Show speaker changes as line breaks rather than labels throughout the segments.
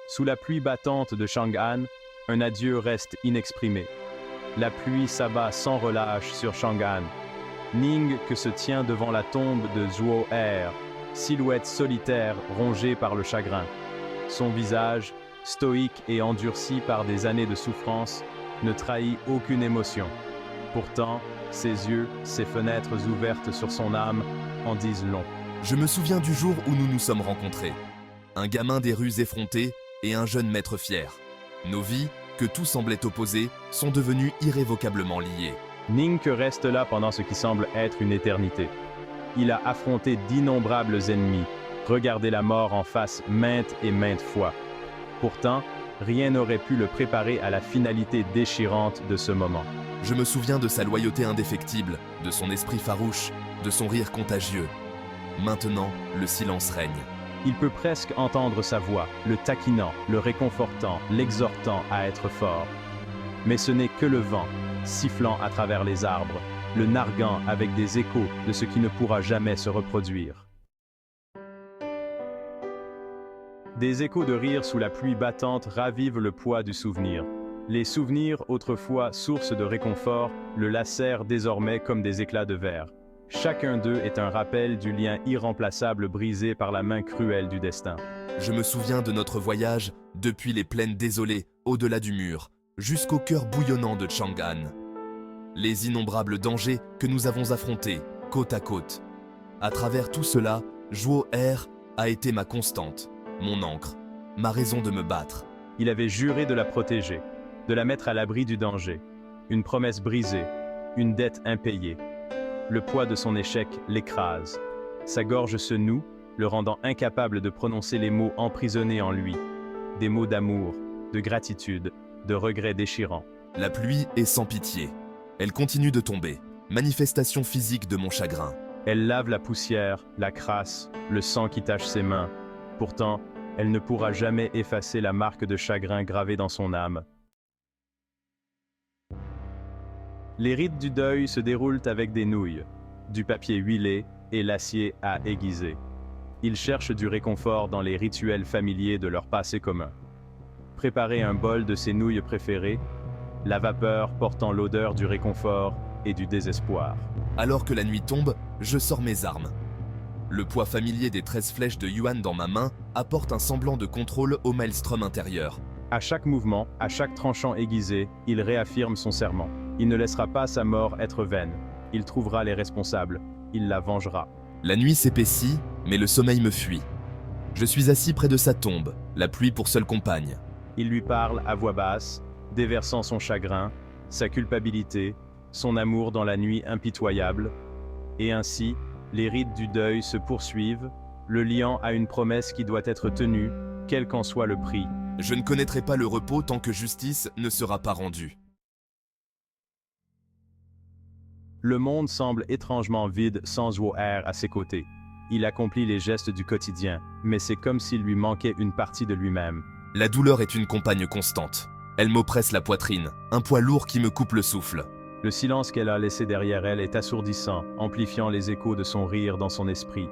Sous la pluie battante de Chang'an, un adieu reste inexprimé. La pluie s'abat sans relâche sur Chang'an. Ning que se tient devant la tombe de Zhuo Er, silhouette solitaire rongée par le chagrin. Son visage, stoïque et endurci par des années de souffrance, ne trahit aucune émotion. Pourtant, ses yeux, ses fenêtres ouvertes sur son âme, en disent long.
Je me souviens du jour où nous nous sommes rencontrés. Un gamin des rues effronté et un jeune maître fier. Nos vies, que tout semblait opposer, sont devenues irrévocablement liées.
Ning reste là pendant ce qui semble être une éternité. Il a affronté d'innombrables ennemis, regardé la mort en face maintes et maintes fois. Pourtant, rien n'aurait pu le préparer à la finalité déchirante de ce moment.
Je me souviens de sa loyauté indéfectible, de son esprit farouche, de son rire contagieux. Maintenant, le silence règne.
Il peut presque entendre sa voix, le taquinant, le réconfortant, l'exhortant à être fort. Mais ce n'est que le vent, sifflant à travers les arbres, le narguant avec des échos de ce qui ne pourra jamais se reproduire. Des échos de rire sous la pluie battante ravivent le poids du souvenir. Les souvenirs, autrefois source de réconfort, le lacèrent désormais comme des éclats de verre. Chacun d'eux est un rappel du lien irremplaçable brisé par la main cruelle du destin.
Je me souviens de notre voyage depuis les plaines désolées, au-delà du mur, jusqu'au cœur bouillonnant de Chang'an. Les innombrables dangers que nous avons affrontés, côte à côte. À travers tout cela, Zhuo Er a été ma constante, mon ancre, ma raison de me battre.
Il avait juré de la protéger, de la mettre à l'abri du danger. Une promesse brisée, une dette impayée. Le poids de son échec l'écrase. Sa gorge se noue, le rendant incapable de prononcer les mots emprisonnés en lui. Des mots d'amour, de gratitude, de regrets déchirants.
La pluie est sans pitié. Elle continue de tomber, manifestation physique de mon chagrin.
Elle lave la poussière, la crasse, le sang qui tache ses mains. Pourtant, elle ne pourra jamais effacer la marque de chagrin gravée dans son âme. Les rites du deuil se déroulent avec des nouilles, du papier huilé et l'acier à aiguiser. Ils cherchent du réconfort dans les rituels familiers de leur passé commun. Préparer un bol de ses nouilles préférées, la vapeur portant l'odeur du réconfort et du désespoir.
Alors que la nuit tombe, je sors mes armes. Le poids familier des 13 flèches de Yuan dans ma main apporte un semblant de contrôle au maelstrom intérieur.
À chaque mouvement, à chaque tranchant aiguisé, il réaffirme son serment. Il ne laissera pas sa mort être vaine. Il trouvera les responsables. Il la vengera.
La nuit s'épaissit, mais le sommeil me fuit. Je suis assis près de sa tombe, la pluie pour seule compagne.
Il lui parle à voix basse, déversant son chagrin, sa culpabilité, son amour dans la nuit impitoyable. Et ainsi, les rites du deuil se poursuivent, le liant à une promesse qui doit être tenue, quel qu'en soit le prix.
Je ne connaîtrai pas le repos tant que justice ne sera pas rendue.
Le monde semble étrangement vide sans Zhuo Er à ses côtés. Il accomplit les gestes du quotidien, mais c'est comme s'il lui manquait une partie de lui-même.
La douleur est une compagne constante. Elle m'oppresse la poitrine, un poids lourd qui me coupe le souffle.
Le silence qu'elle a laissé derrière elle est assourdissant, amplifiant les échos de son rire dans son esprit.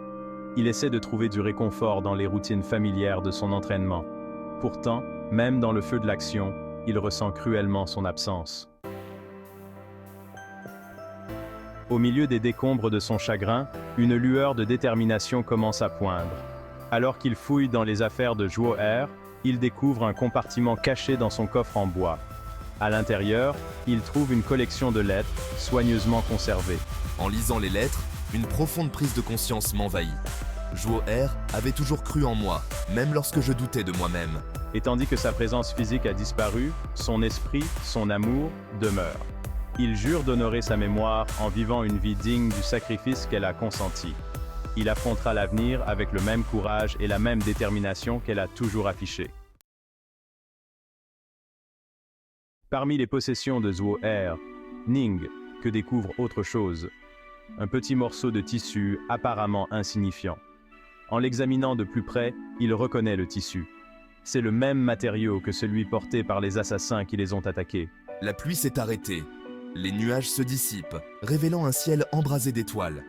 Il essaie de trouver du réconfort dans les routines familières de son entraînement. Pourtant, même dans le feu de l'action, il ressent cruellement son absence. Au milieu des décombres de son chagrin, une lueur de détermination commence à poindre. Alors qu'il fouille dans les affaires de Zhuo Er, il découvre un compartiment caché dans son coffre en bois. À l'intérieur, il trouve une collection de lettres, soigneusement conservées.
En lisant les lettres, une profonde prise de conscience m'envahit. Zhuo Er avait toujours cru en moi, même lorsque je doutais de moi-même.
Et tandis que sa présence physique a disparu, son esprit, son amour, demeurent. Il jure d'honorer sa mémoire en vivant une vie digne du sacrifice qu'elle a consenti. Il affrontera l'avenir avec le même courage et la même détermination qu'elle a toujours affichée. Parmi les possessions de Zhuo Er, Ning que découvre autre chose. Un petit morceau de tissu apparemment insignifiant. En l'examinant de plus près, il reconnaît le tissu. C'est le même matériau que celui porté par les assassins qui les ont attaqués.
La pluie s'est arrêtée. Les nuages se dissipent, révélant un ciel embrasé d'étoiles.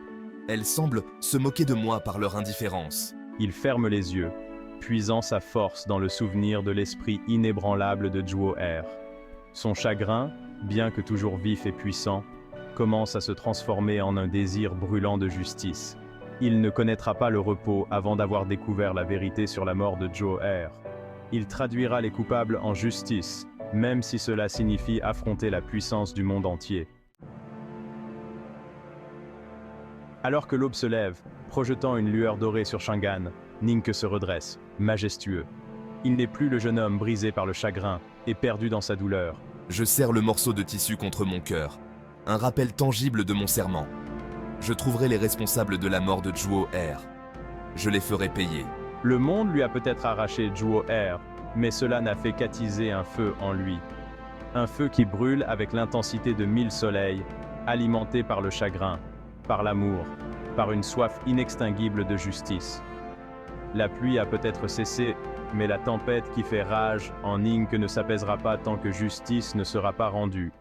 Elles semblent se moquer de moi par leur indifférence.
Il ferme les yeux, puisant sa force dans le souvenir de l'esprit inébranlable de Zhuo-Er. Son chagrin, bien que toujours vif et puissant, commence à se transformer en un désir brûlant de justice. Il ne connaîtra pas le repos avant d'avoir découvert la vérité sur la mort de Zhuo-Er. Il traduira les coupables en justice, même si cela signifie affronter la puissance du monde entier. Alors que l'aube se lève, projetant une lueur dorée sur Chang'an, Ning se redresse, majestueux. Il n'est plus le jeune homme brisé par le chagrin et perdu dans sa douleur.
Je serre le morceau de tissu contre mon cœur, un rappel tangible de mon serment. Je trouverai les responsables de la mort de Zhuo-Er. Je les ferai payer.
Le monde lui a peut-être arraché Zhuo-Er, mais cela n'a fait qu'attiser un feu en lui. Un feu qui brûle avec l'intensité de 1000 soleils, alimenté par le chagrin, par l'amour, par une soif inextinguible de justice. La pluie a peut-être cessé, mais la tempête qui fait rage en Ning ne s'apaisera pas tant que justice ne sera pas rendue.